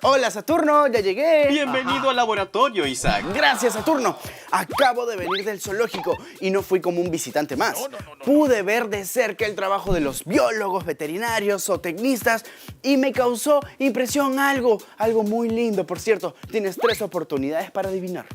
Hola Saturno, ya llegué. Bienvenido al laboratorio, Isaac. Gracias Saturno. Acabo de venir del zoológico y no fui como un visitante más. Pude ver de cerca el trabajo de los biólogos, veterinarios, zootecnistas y me causó impresión algo muy lindo. Por cierto, tienes 3 oportunidades para adivinar.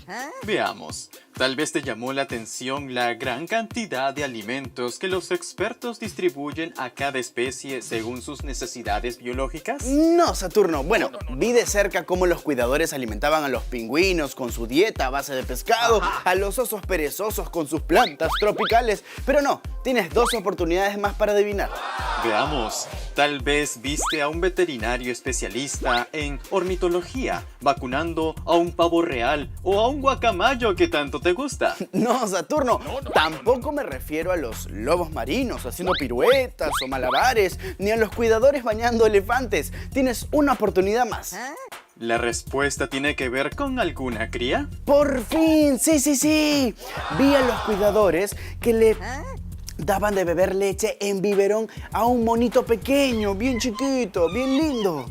Veamos. Tal vez te llamó la atención la gran cantidad de alimentos que los expertos distribuyen a cada especie según sus necesidades biológicas. No, Saturno. Bueno, vi de cerca cómo los cuidadores alimentaban a los pingüinos con su dieta a base de pescado, a los osos perezosos con sus plantas tropicales. Pero no, tienes 2 oportunidades más para adivinar. Veamos. Tal vez viste a un veterinario especialista en ornitología vacunando a un pavo real o a un guacamayo que tanto te gusta. No, Saturno, tampoco me refiero a los lobos marinos haciendo piruetas o malabares, ni a los cuidadores bañando elefantes. Tienes una oportunidad más. ¿La respuesta tiene que ver con alguna cría? ¡Por fin! ¡Sí! Vi a los cuidadores que le daban de beber leche en biberón a un monito pequeño, bien chiquito, bien lindo.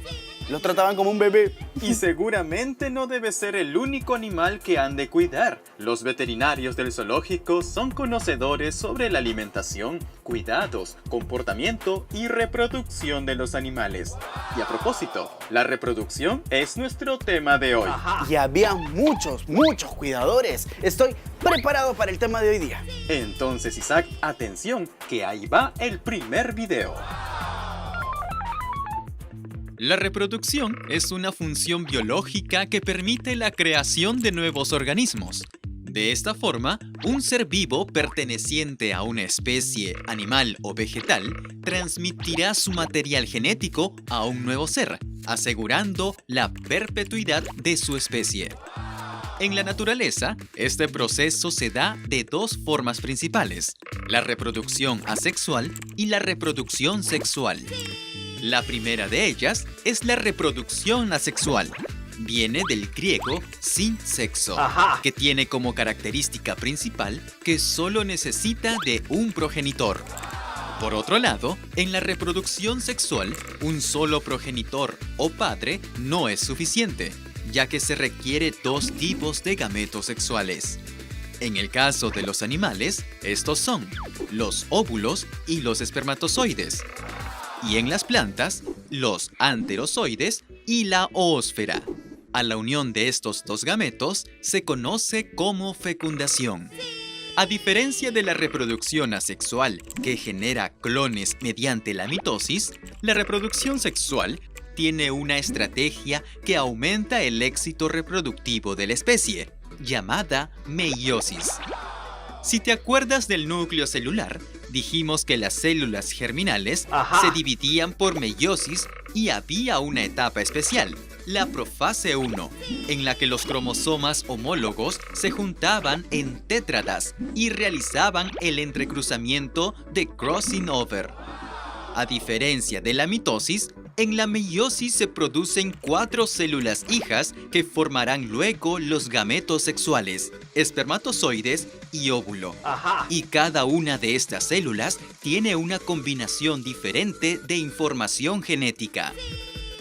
Lo trataban como un bebé. Y seguramente no debe ser el único animal que han de cuidar. Los veterinarios del zoológico son conocedores sobre la alimentación, cuidados, comportamiento y reproducción de los animales. Y a propósito, la reproducción es nuestro tema de hoy. Y había muchos cuidadores. Estoy preparado para el tema de hoy día. Entonces, Isaac, atención, que ahí va el primer video. La reproducción es una función biológica que permite la creación de nuevos organismos. De esta forma, un ser vivo perteneciente a una especie animal o vegetal transmitirá su material genético a un nuevo ser, asegurando la perpetuidad de su especie. En la naturaleza, este proceso se da de 2 formas principales: la reproducción asexual y la reproducción sexual. La primera de ellas es la reproducción asexual. Viene del griego sin sexo, que tiene como característica principal que solo necesita de un progenitor. Por otro lado, en la reproducción sexual, un solo progenitor o padre no es suficiente, ya que se requiere 2 tipos de gametos sexuales. En el caso de los animales, estos son los óvulos y los espermatozoides. Y en las plantas, los anterozoides y la oósfera. A la unión de estos 2 gametos se conoce como fecundación. A diferencia de la reproducción asexual, que genera clones mediante la mitosis, la reproducción sexual tiene una estrategia que aumenta el éxito reproductivo de la especie, llamada meiosis. Si te acuerdas del núcleo celular, dijimos que las células germinales se dividían por meiosis y había una etapa especial, la profase 1, en la que los cromosomas homólogos se juntaban en tétradas y realizaban el entrecruzamiento de crossing over. A diferencia de la mitosis, en la meiosis se producen 4 células hijas que formarán luego los gametos sexuales, espermatozoides y óvulo. Y cada una de estas células tiene una combinación diferente de información genética.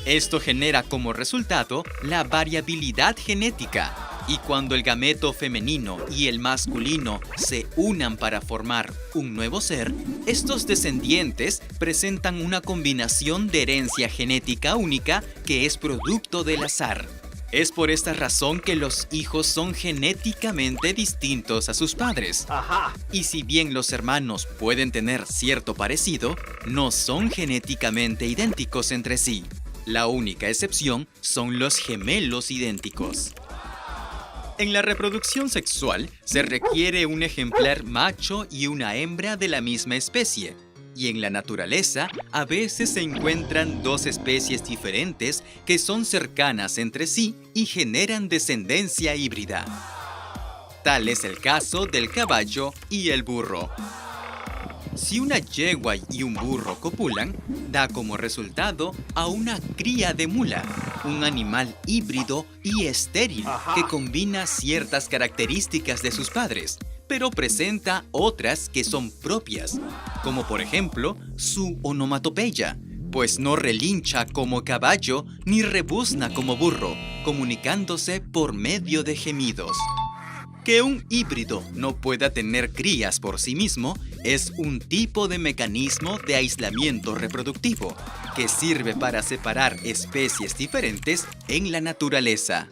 Esto genera como resultado la variabilidad genética. Y cuando el gameto femenino y el masculino se unan para formar un nuevo ser, estos descendientes presentan una combinación de herencia genética única que es producto del azar. Es por esta razón que los hijos son genéticamente distintos a sus padres. Y si bien los hermanos pueden tener cierto parecido, no son genéticamente idénticos entre sí. La única excepción son los gemelos idénticos. En la reproducción sexual se requiere un ejemplar macho y una hembra de la misma especie. Y en la naturaleza a veces se encuentran 2 especies diferentes que son cercanas entre sí y generan descendencia híbrida. Tal es el caso del caballo y el burro. Si una yegua y un burro copulan, da como resultado a una cría de mula, un animal híbrido y estéril que combina ciertas características de sus padres, pero presenta otras que son propias, como por ejemplo su onomatopeya, pues no relincha como caballo ni rebuzna como burro, comunicándose por medio de gemidos. Que un híbrido no pueda tener crías por sí mismo es un tipo de mecanismo de aislamiento reproductivo que sirve para separar especies diferentes en la naturaleza.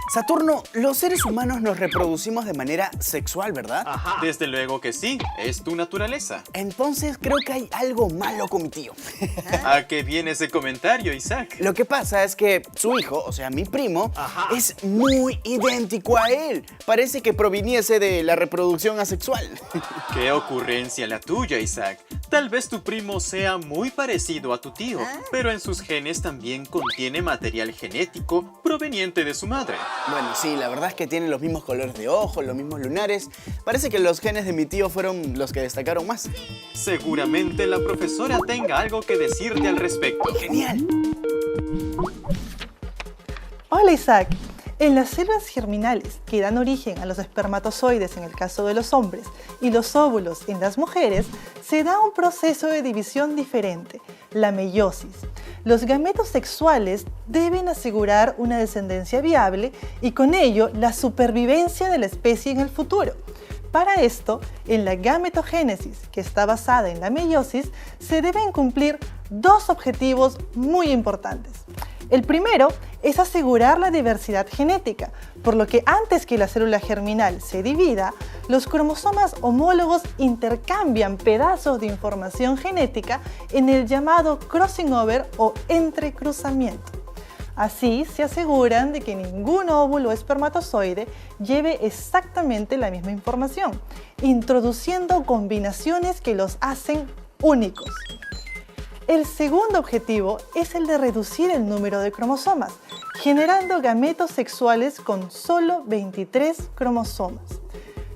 Saturno, los seres humanos nos reproducimos de manera sexual, ¿verdad? Ajá. Desde luego que sí, es tu naturaleza. Entonces creo que hay algo malo con mi tío. ¿A qué viene ese comentario, Isaac? Lo que pasa es que su hijo, o sea, mi primo, es muy idéntico a él. Parece que proviniese de la reproducción asexual. Qué ocurrencia la tuya, Isaac. Tal vez tu primo sea muy parecido a tu tío, pero en sus genes también contiene material genético proveniente de su madre. Bueno, sí, la verdad es que tiene los mismos colores de ojos, los mismos lunares. Parece que los genes de mi tío fueron los que destacaron más. Seguramente la profesora tenga algo que decirte al respecto. ¡Genial! Hola Isaac. En las células germinales que dan origen a los espermatozoides en el caso de los hombres y los óvulos en las mujeres, se da un proceso de división diferente, la meiosis. Los gametos sexuales deben asegurar una descendencia viable y con ello la supervivencia de la especie en el futuro. Para esto, en la gametogénesis, que está basada en la meiosis, se deben cumplir dos objetivos muy importantes. El primero es asegurar la diversidad genética, por lo que antes que la célula germinal se divida, los cromosomas homólogos intercambian pedazos de información genética en el llamado crossing over o entrecruzamiento. Así se aseguran de que ningún óvulo o espermatozoide lleve exactamente la misma información, introduciendo combinaciones que los hacen únicos. El segundo objetivo es el de reducir el número de cromosomas, generando gametos sexuales con solo 23 cromosomas.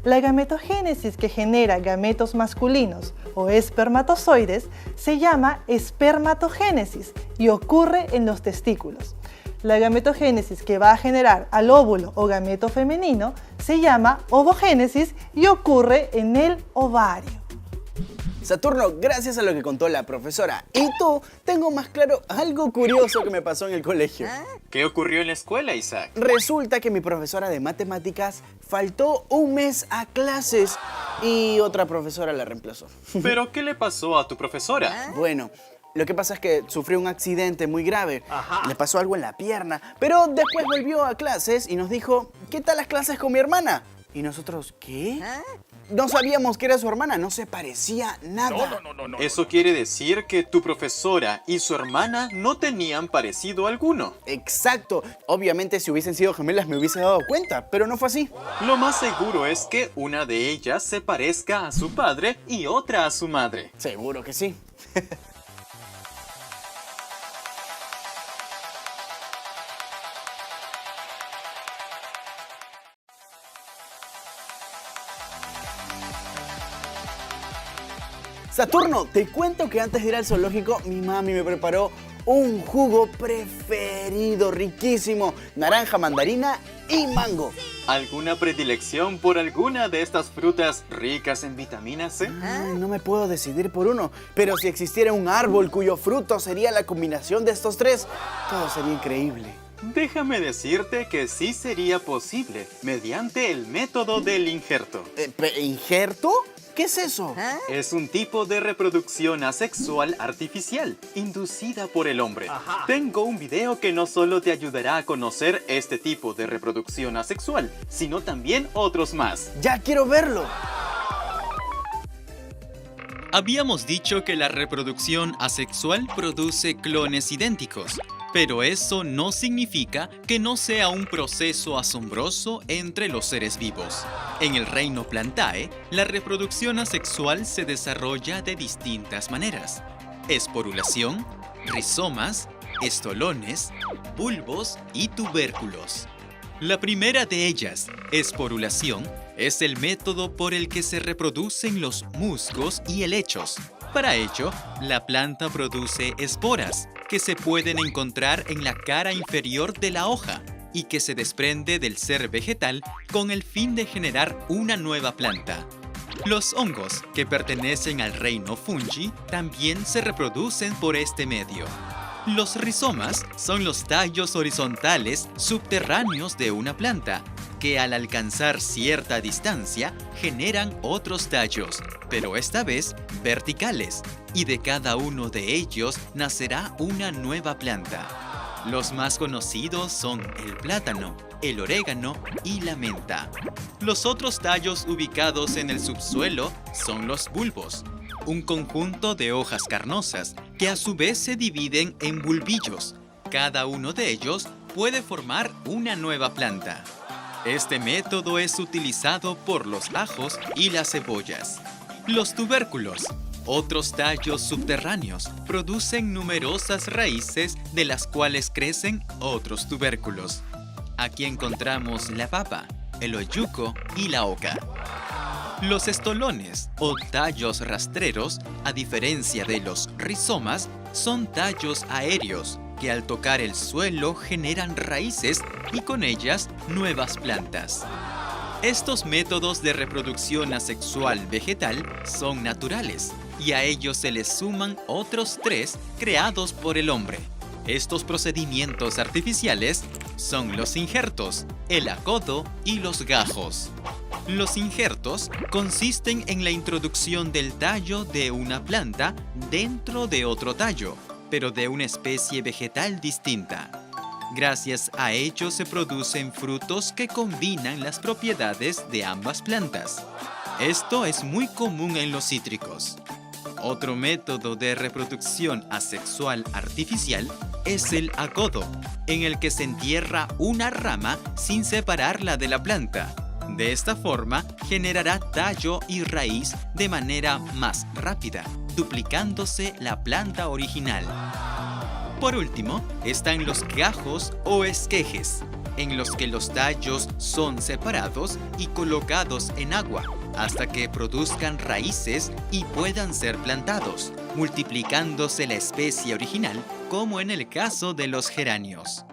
La gametogénesis que genera gametos masculinos o espermatozoides se llama espermatogénesis y ocurre en los testículos. La gametogénesis que va a generar al óvulo o gameto femenino se llama ovogénesis y ocurre en el ovario. Saturno, gracias a lo que contó la profesora y tú, tengo más claro algo curioso que me pasó en el colegio. ¿Qué ocurrió en la escuela, Isaac? Resulta que mi profesora de matemáticas faltó un mes a clases y otra profesora la reemplazó. ¿Pero qué le pasó a tu profesora? Bueno, lo que pasa es que sufrió un accidente muy grave. Le pasó algo en la pierna, pero después volvió a clases y nos dijo, ¿qué tal las clases con mi hermana? Y nosotros, ¿qué? No sabíamos que era su hermana, no se parecía nada. No. Eso quiere decir que tu profesora y su hermana no tenían parecido alguno. Exacto. Obviamente si hubiesen sido gemelas me hubiese dado cuenta, pero no fue así. Lo más seguro es que una de ellas se parezca a su padre y otra a su madre. Seguro que sí. Saturno, te cuento que antes de ir al zoológico, mi mami me preparó un jugo preferido, riquísimo, naranja, mandarina y mango. ¿Alguna predilección por alguna de estas frutas ricas en vitamina C? Ay, no me puedo decidir por uno, pero si existiera un árbol cuyo fruto sería la combinación de estos tres, todo sería increíble. Déjame decirte que sí sería posible mediante el método del injerto. ¿Injerto? ¿Qué es eso? Es un tipo de reproducción asexual artificial, inducida por el hombre. Tengo un video que no solo te ayudará a conocer este tipo de reproducción asexual, sino también otros más. ¡Ya quiero verlo! Habíamos dicho que la reproducción asexual produce clones idénticos, pero eso no significa que no sea un proceso asombroso entre los seres vivos. En el reino Plantae, la reproducción asexual se desarrolla de distintas maneras: esporulación, rizomas, estolones, bulbos y tubérculos. La primera de ellas, esporulación, es el método por el que se reproducen los musgos y helechos. Para ello, la planta produce esporas, que se pueden encontrar en la cara inferior de la hoja y que se desprende del ser vegetal con el fin de generar una nueva planta. Los hongos, que pertenecen al reino fungi, también se reproducen por este medio. Los rizomas son los tallos horizontales subterráneos de una planta, que al alcanzar cierta distancia generan otros tallos, pero esta vez verticales, y de cada uno de ellos nacerá una nueva planta. Los más conocidos son el plátano, el orégano y la menta. Los otros tallos ubicados en el subsuelo son los bulbos, un conjunto de hojas carnosas que a su vez se dividen en bulbillos. Cada uno de ellos puede formar una nueva planta. Este método es utilizado por los ajos y las cebollas. Los tubérculos, otros tallos subterráneos, producen numerosas raíces de las cuales crecen otros tubérculos. Aquí encontramos la papa, el oyuco y la oca. Los estolones o tallos rastreros, a diferencia de los rizomas, son tallos aéreos que al tocar el suelo generan raíces y con ellas nuevas plantas. Estos métodos de reproducción asexual vegetal son naturales y a ellos se les suman otros 3 creados por el hombre. Estos procedimientos artificiales son los injertos, el acodo y los gajos. Los injertos consisten en la introducción del tallo de una planta dentro de otro tallo, pero de una especie vegetal distinta. Gracias a ello se producen frutos que combinan las propiedades de ambas plantas. Esto es muy común en los cítricos. Otro método de reproducción asexual artificial es el acodo, en el que se entierra una rama sin separarla de la planta. De esta forma, generará tallo y raíz de manera más rápida, duplicándose la planta original. Por último, están los gajos o esquejes, en los que los tallos son separados y colocados en agua hasta que produzcan raíces y puedan ser plantados, multiplicándose la especie original, como en el caso de los geranios.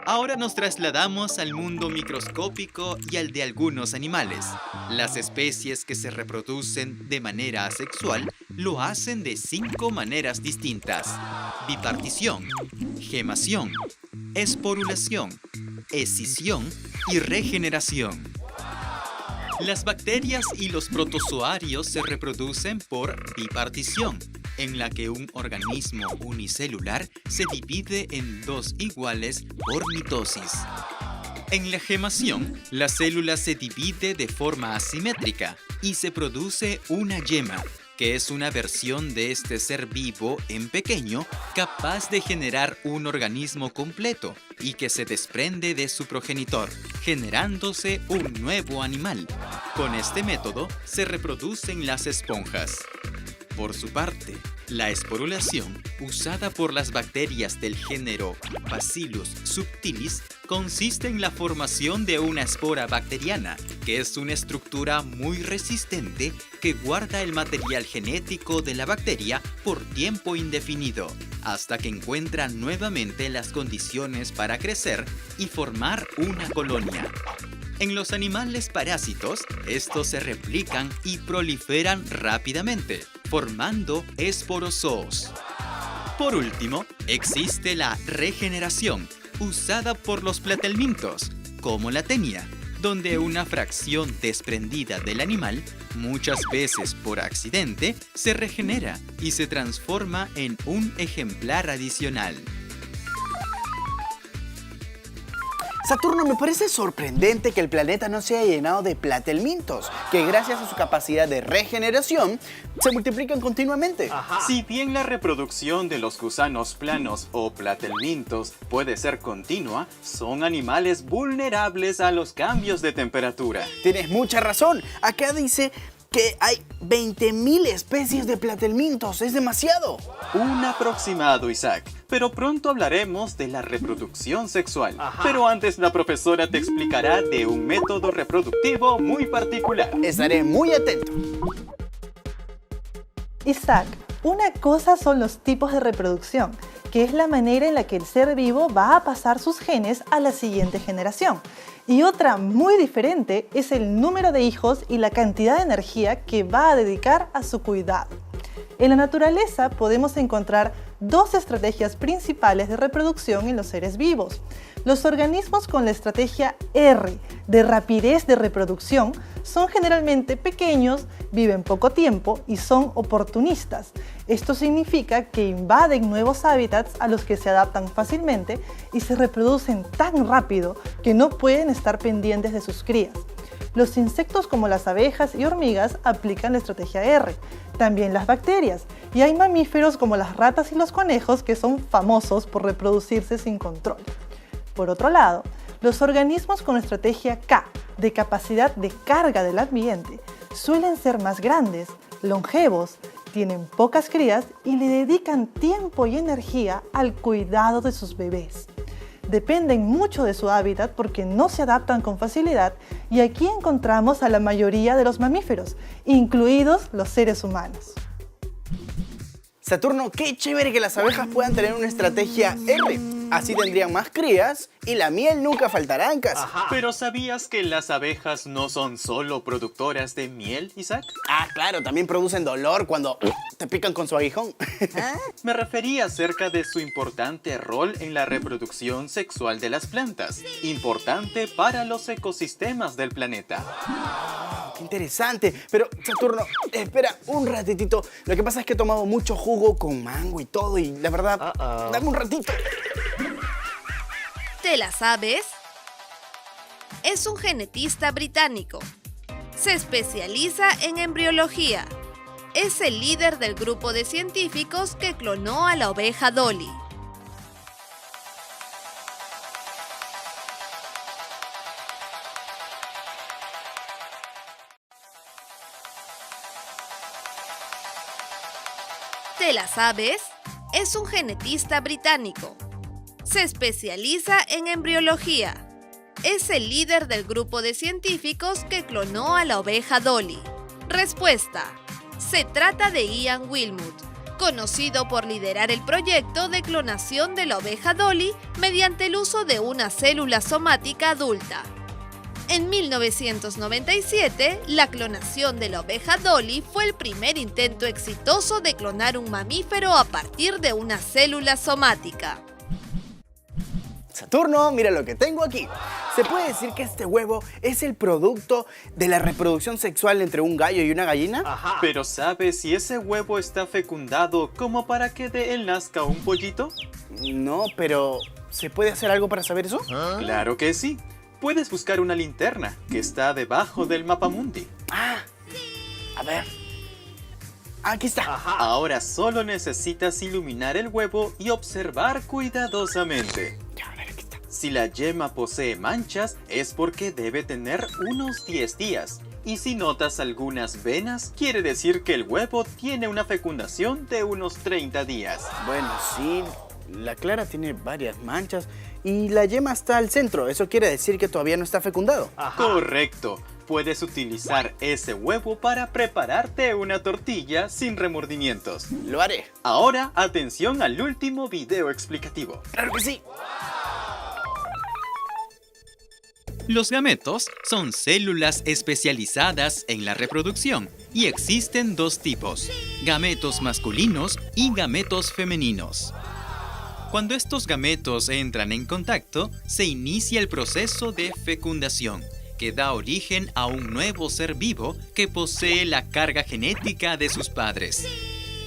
Ahora nos trasladamos al mundo microscópico y al de algunos animales. Las especies que se reproducen de manera asexual lo hacen de 5 maneras distintas: bipartición, gemación, esporulación, escisión y regeneración. Las bacterias y los protozoarios se reproducen por bipartición, en la que un organismo unicelular se divide en 2 iguales por mitosis. En la gemación, la célula se divide de forma asimétrica y se produce una yema, que es una versión de este ser vivo en pequeño capaz de generar un organismo completo y que se desprende de su progenitor, generándose un nuevo animal. Con este método se reproducen las esponjas. Por su parte, la esporulación, usada por las bacterias del género Bacillus subtilis, consiste en la formación de una espora bacteriana, que es una estructura muy resistente que guarda el material genético de la bacteria por tiempo indefinido, hasta que encuentra nuevamente las condiciones para crecer y formar una colonia. En los animales parásitos, estos se replican y proliferan rápidamente, formando esporozoos. Por último, existe la regeneración, usada por los platelmintos, como la tenia, donde una fracción desprendida del animal, muchas veces por accidente, se regenera y se transforma en un ejemplar adicional. Saturno, me parece sorprendente que el planeta no se haya llenado de platelmintos, que gracias a su capacidad de regeneración se multiplican continuamente. Ajá. Si bien la reproducción de los gusanos planos o platelmintos puede ser continua, son animales vulnerables a los cambios de temperatura. Tienes mucha razón. Acá dice que hay 20.000 especies de platelmintos. Es demasiado. Un aproximado, Isaac. Pero pronto hablaremos de la reproducción sexual. Ajá. Pero antes la profesora te explicará de un método reproductivo muy particular. Estaré muy atento. Isaac, una cosa son los tipos de reproducción, que es la manera en la que el ser vivo va a pasar sus genes a la siguiente generación. Y otra muy diferente es el número de hijos y la cantidad de energía que va a dedicar a su cuidado. En la naturaleza podemos encontrar dos estrategias principales de reproducción en los seres vivos. Los organismos con la estrategia R, de rapidez de reproducción, son generalmente pequeños, viven poco tiempo y son oportunistas. Esto significa que invaden nuevos hábitats a los que se adaptan fácilmente y se reproducen tan rápido que no pueden estar pendientes de sus crías. Los insectos como las abejas y hormigas aplican la estrategia R, también las bacterias, y hay mamíferos como las ratas y los conejos que son famosos por reproducirse sin control. Por otro lado, los organismos con estrategia K, de capacidad de carga del ambiente, suelen ser más grandes, longevos, tienen pocas crías y le dedican tiempo y energía al cuidado de sus bebés. Dependen mucho de su hábitat porque no se adaptan con facilidad y aquí encontramos a la mayoría de los mamíferos, incluidos los seres humanos. Saturno, qué chévere que las abejas puedan tener una estrategia R. Así tendrían más crías y la miel nunca faltará en casa. ¿Pero sabías que las abejas no son solo productoras de miel, Isaac? Ah, claro, también producen dolor cuando te pican con su aguijón. Me refería acerca de su importante rol en la reproducción sexual de las plantas, importante para los ecosistemas del planeta. Qué interesante. Pero, Saturno, espera un ratitito. Lo que pasa es que he tomado mucho jugo con mango y todo y la verdad, dame un ratito. ¿Te la sabes? Es un genetista británico. Se especializa en embriología. Es el líder del grupo de científicos que clonó a la oveja Dolly. ¿Te la sabes? Es un genetista británico. Se especializa en embriología. Es el líder del grupo de científicos que clonó a la oveja Dolly. Respuesta: se trata de Ian Wilmut, conocido por liderar el proyecto de clonación de la oveja Dolly mediante el uso de una célula somática adulta. En 1997, la clonación de la oveja Dolly fue el primer intento exitoso de clonar un mamífero a partir de una célula somática. Saturno, mira lo que tengo aquí. Se puede decir que este huevo es el producto de la reproducción sexual entre un gallo y una gallina. ¿Pero sabes si ese huevo está fecundado como para que de él nazca un pollito? No, pero ¿se puede hacer algo para saber eso? Claro que sí. Puedes buscar una linterna que está debajo del mapamundi. A ver. Aquí está. Ahora solo necesitas iluminar el huevo y observar cuidadosamente. Ya, a ver, aquí está. Si la yema posee manchas, es porque debe tener unos 10 días. Y si notas algunas venas, quiere decir que el huevo tiene una fecundación de unos 30 días. Bueno, sí, la clara tiene varias manchas y la yema está al centro. Eso quiere decir que todavía no está fecundado. Correcto. Puedes utilizar ese huevo para prepararte una tortilla sin remordimientos. Lo haré. Ahora, atención al último video explicativo. ¡Claro que sí! Los gametos son células especializadas en la reproducción y existen dos tipos, gametos masculinos y gametos femeninos. Cuando estos gametos entran en contacto, se inicia el proceso de fecundación, que da origen a un nuevo ser vivo que posee la carga genética de sus padres.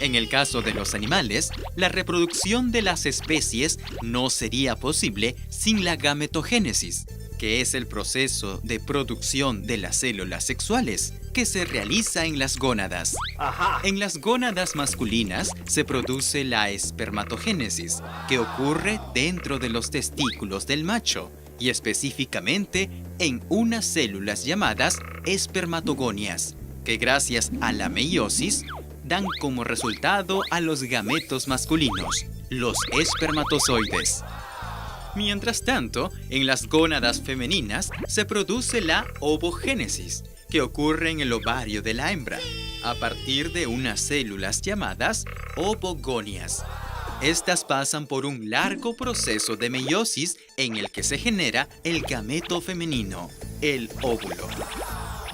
En el caso de los animales, la reproducción de las especies no sería posible sin la gametogénesis, que es el proceso de producción de las células sexuales que se realiza en las gónadas. En las gónadas masculinas se produce la espermatogénesis, que ocurre dentro de los testículos del macho, y específicamente en unas células llamadas espermatogonias, que gracias a la meiosis dan como resultado a los gametos masculinos, los espermatozoides. Mientras tanto, en las gónadas femeninas se produce la ovogénesis, que ocurre en el ovario de la hembra, a partir de unas células llamadas ovogonias. Estas pasan por un largo proceso de meiosis en el que se genera el gameto femenino, el óvulo.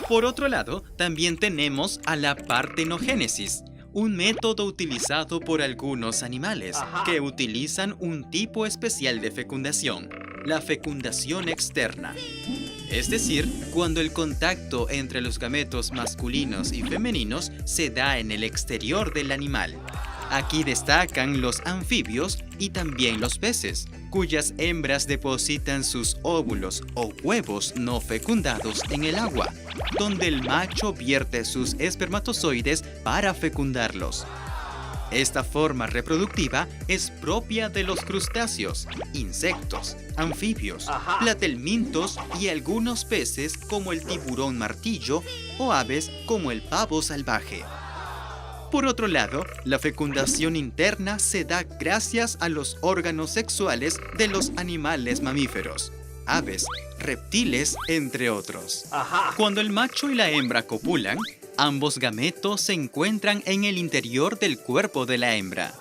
Por otro lado, también tenemos a la partenogénesis, un método utilizado por algunos animales que utilizan un tipo especial de fecundación, la fecundación externa. Es decir, cuando el contacto entre los gametos masculinos y femeninos se da en el exterior del animal. Aquí destacan los anfibios y también los peces, cuyas hembras depositan sus óvulos o huevos no fecundados en el agua, donde el macho vierte sus espermatozoides para fecundarlos. Esta forma reproductiva es propia de los crustáceos, insectos, anfibios, platelmintos y algunos peces como el tiburón martillo o aves como el pavo salvaje. Por otro lado, la fecundación interna se da gracias a los órganos sexuales de los animales mamíferos, aves, reptiles, entre otros. Cuando el macho y la hembra copulan, ambos gametos se encuentran en el interior del cuerpo de la hembra.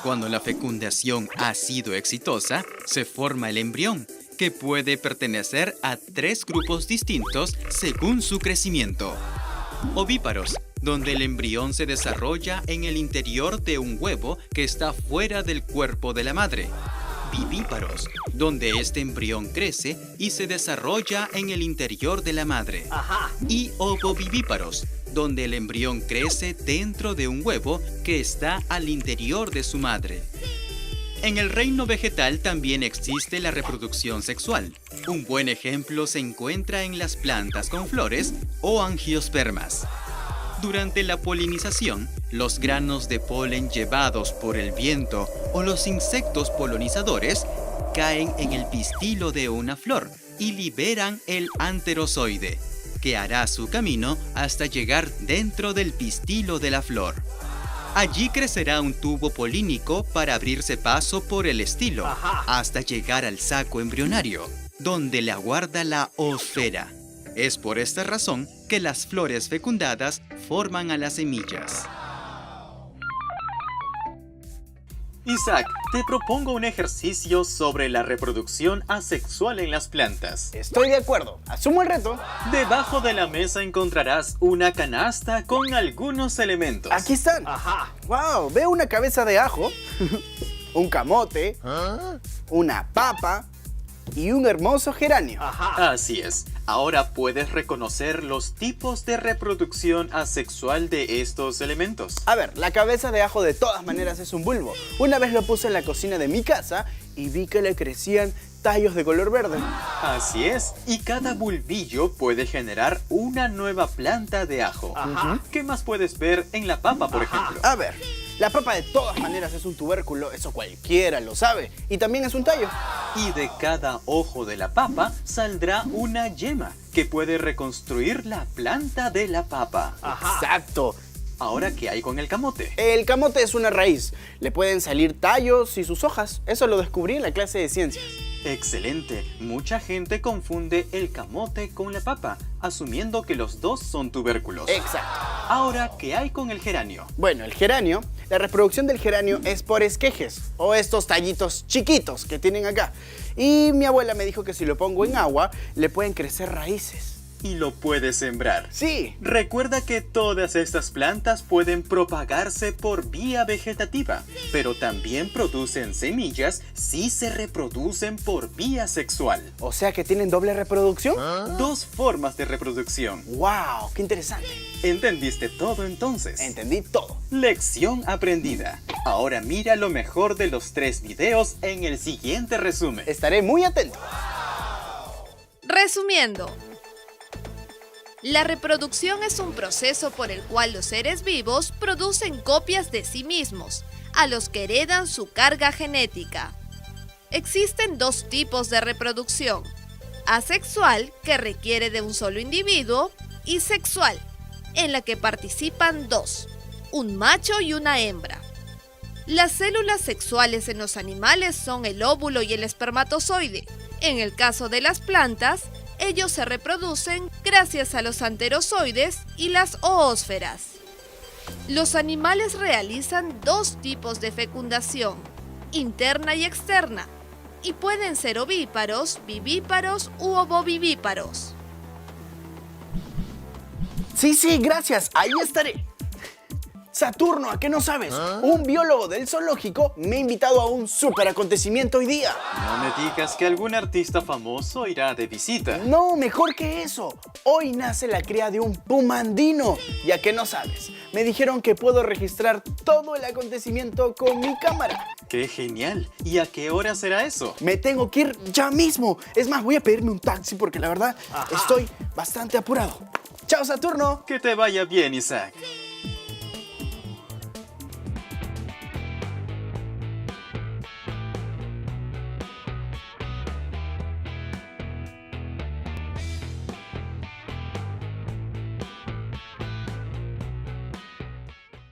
Cuando la fecundación ha sido exitosa, se forma el embrión, que puede pertenecer a 3 grupos distintos según su crecimiento. Ovíparos, donde el embrión se desarrolla en el interior de un huevo que está fuera del cuerpo de la madre. Vivíparos, donde este embrión crece y se desarrolla en el interior de la madre. Y ovovivíparos, donde el embrión crece dentro de un huevo que está al interior de su madre. En el reino vegetal también existe la reproducción sexual. Un buen ejemplo se encuentra en las plantas con flores o angiospermas. Durante la polinización, los granos de polen llevados por el viento o los insectos polinizadores caen en el pistilo de una flor y liberan el anterozoide, que hará su camino hasta llegar dentro del pistilo de la flor. Allí crecerá un tubo polínico para abrirse paso por el estilo, hasta llegar al saco embrionario, donde le aguarda la oosfera. Es por esta razón que las flores fecundadas forman a las semillas. Isaac, te propongo un ejercicio sobre la reproducción asexual en las plantas. Estoy de acuerdo. Asumo el reto. Debajo de la mesa encontrarás una canasta con algunos elementos. Aquí están. Wow, veo una cabeza de ajo, un camote, una papa y un hermoso geranio. Así es. Ahora puedes reconocer los tipos de reproducción asexual de estos elementos. A ver, la cabeza de ajo de todas maneras es un bulbo. Una vez lo puse en la cocina de mi casa y vi que le crecían tallos de color verde. Así es. Y cada bulbillo puede generar una nueva planta de ajo. ¿Qué más puedes ver en la papa, por ejemplo? A ver, la papa de todas maneras es un tubérculo, eso cualquiera lo sabe. Y también es un tallo. Y de cada ojo de la papa saldrá una yema que puede reconstruir la planta de la papa. Exacto. Ahora, ¿qué hay con el camote? El camote es una raíz. Le pueden salir tallos y sus hojas. Eso lo descubrí en la clase de ciencias. Excelente. Mucha gente confunde el camote con la papa, asumiendo que los dos son tubérculos. Exacto. Ahora, ¿qué hay con el geranio? Bueno, el geranio, la reproducción del geranio es por esquejes, o estos tallitos chiquitos que tienen acá. Y mi abuela me dijo que si lo pongo en agua, le pueden crecer raíces. Y lo puedes sembrar. Sí. Recuerda que todas estas plantas pueden propagarse por vía vegetativa, pero también producen semillas si se reproducen por vía sexual. O sea que tienen doble reproducción. Dos formas de reproducción. ¡Wow! ¡Qué interesante! ¿Entendiste todo entonces? Entendí todo. Lección aprendida. Ahora mira lo mejor de los 3 videos en el siguiente resumen. Estaré muy atento. Resumiendo. La reproducción es un proceso por el cual los seres vivos producen copias de sí mismos, a los que heredan su carga genética. Existen 2 tipos de reproducción: asexual, que requiere de un solo individuo, y sexual, en la que participan 2, un macho y una hembra. Las células sexuales en los animales son el óvulo y el espermatozoide. En el caso de las plantas, ellos se reproducen gracias a los anterozoides y las oósferas. Los animales realizan 2 tipos de fecundación: interna y externa, y pueden ser ovíparos, vivíparos u ovovivíparos. Sí, gracias. Ahí estaré. Saturno, ¿a qué no sabes? Un biólogo del zoológico me ha invitado a un súper acontecimiento hoy día. No me digas que algún artista famoso irá de visita. No, mejor que eso. Hoy nace la cría de un puma andino. ¿Y a qué no sabes? Me dijeron que puedo registrar todo el acontecimiento con mi cámara. ¡Qué genial! ¿Y a qué hora será eso? Me tengo que ir ya mismo. Es más, voy a pedirme un taxi porque la verdad estoy bastante apurado. ¡Chao, Saturno! Que te vaya bien, Isaac.